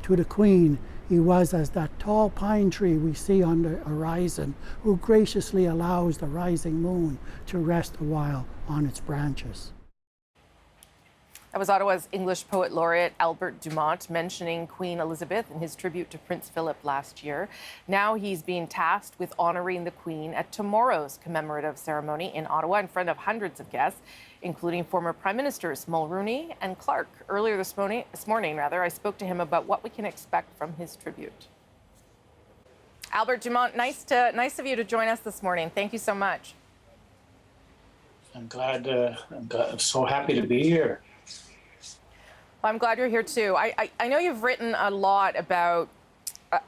to the Queen, he was as that tall pine tree we see on the horizon, who graciously allows the rising moon to rest a while on its branches. That was Ottawa's English poet laureate Albert Dumont mentioning Queen Elizabeth in his tribute to Prince Philip last year. Now he's being tasked with honoring the Queen at tomorrow's commemorative ceremony in Ottawa in front of hundreds of guests, including former Prime Ministers Mulroney and Clark. Earlier this morning, I spoke to him about what we can expect from his tribute. Albert Dumont, nice of you to join us this morning. Thank you so much. I'm so happy to be here. I'm glad you're here too. I know you've written a lot about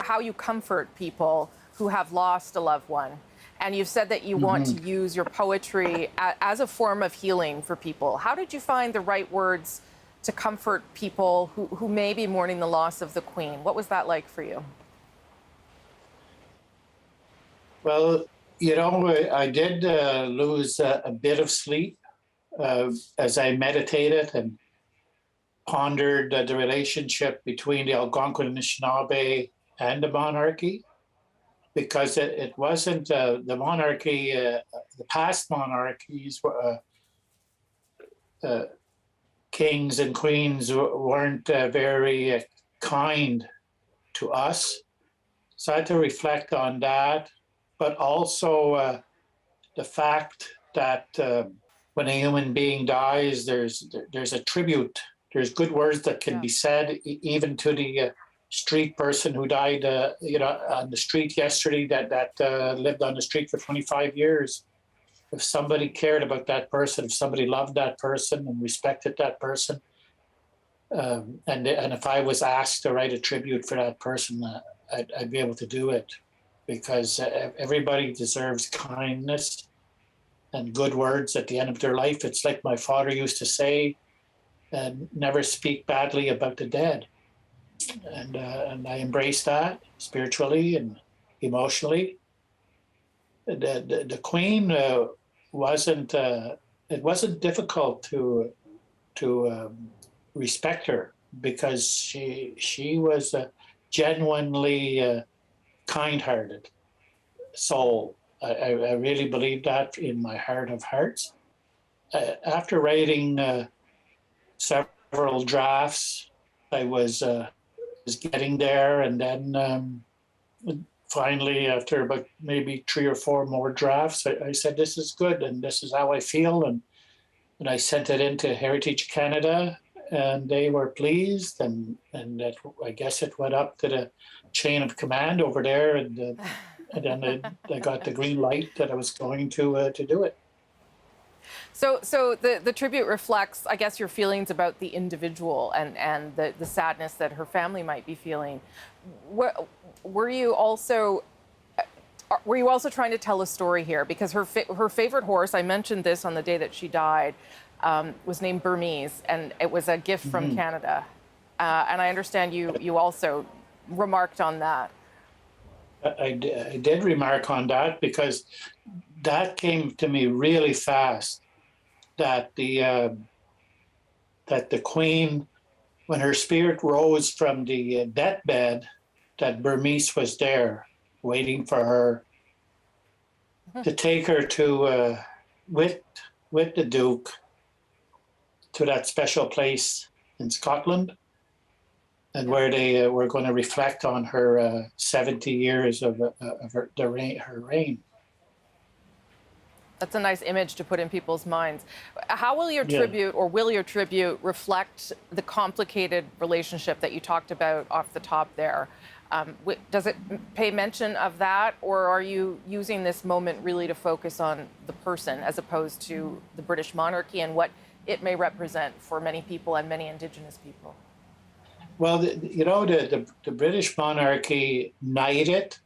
how you comfort people who have lost a loved one. And you've said that you want to use your poetry as a form of healing for people. How did you find the right words to comfort people who may be mourning the loss of the Queen? What was that like for you? Well, I did lose a bit of sleep as I meditated and pondered the relationship between the Algonquin Anishinaabe and the monarchy, because it wasn't the monarchy, the past monarchies, kings and queens weren't very kind to us. So I had to reflect on that, but also the fact that when a human being dies, there's a tribute. There's good words that can be said, even to the street person who died, on the street yesterday, that lived on the street for 25 years. If somebody cared about that person, if somebody loved that person and respected that person, and if I was asked to write a tribute for that person, I'd be able to do it, because everybody deserves kindness and good words at the end of their life. It's like my father used to say, never speak badly about the dead. And I embrace that spiritually and emotionally. The Queen wasn't difficult to respect her, because she was a genuinely kind-hearted soul. I really believe that in my heart of hearts. After writing several drafts, I was getting there, and then finally, after about maybe 3 or 4 more drafts, I said, this is good, and this is how I feel, and I sent it into Heritage Canada, and they were pleased, and I guess it went up to the chain of command over there, and then I got the green light that I was going to do it. So the tribute reflects, I guess, your feelings about the individual and the sadness that her family might be feeling. Were you also trying to tell a story here? Because her favorite horse, I mentioned this on the day that she died, was named Burmese, and it was a gift from Canada. And I understand you also remarked on that. I did remark on that, because that came to me really fast. That the Queen, when her spirit rose from the deathbed, that Burmese was there waiting for her to take her to with the Duke to that special place in Scotland, and where they were going to reflect on her 70 years of her reign. That's a nice image to put in people's minds. How will your tribute, or will your tribute, reflect the complicated relationship that you talked about off the top there? Does it pay mention of that, or are you using this moment really to focus on the person as opposed to the British monarchy and what it may represent for many people and many Indigenous people? Well, the British monarchy knighted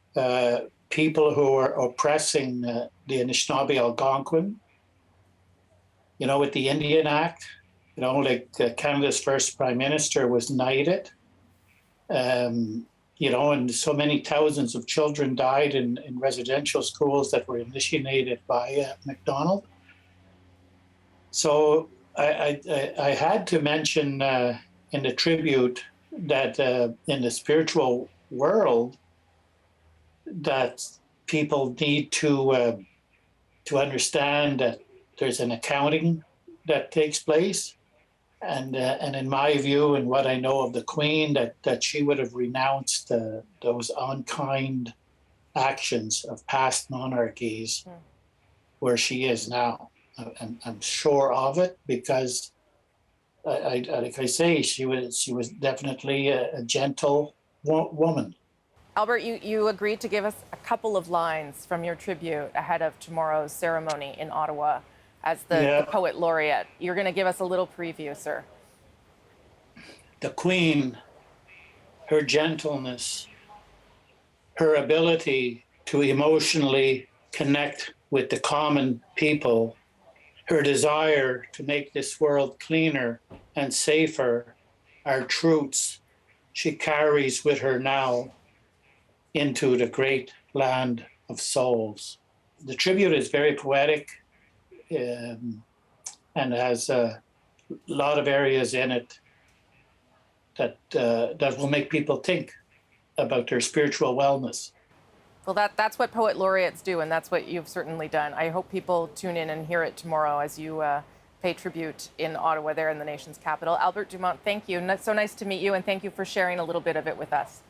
people who were oppressing the Anishinaabe Algonquin. With the Indian Act, like Canada's first Prime Minister was knighted. And so many thousands of children died in residential schools that were initiated by MacDonald. So I had to mention in the tribute that in the spiritual world, that people need to understand that there's an accounting that takes place, and in my view, and what I know of the Queen, that she would have renounced those unkind actions of past monarchies where she is now. I'm sure of it, because like I say, she was definitely a gentle woman. Albert, you agreed to give us a couple of lines from your tribute ahead of tomorrow's ceremony in Ottawa as the poet laureate. You're going to give us a little preview, sir. The Queen, her gentleness, her ability to emotionally connect with the common people, her desire to make this world cleaner and safer, are truths she carries with her now into the great land of souls. The tribute is very poetic, and has a lot of areas in it that will make people think about their spiritual wellness. Well, that's what poet laureates do, and that's what you've certainly done. I hope people tune in and hear it tomorrow as you pay tribute in Ottawa, there in the nation's capital. Albert Dumont, thank you. So nice to meet you, and thank you for sharing a little bit of it with us.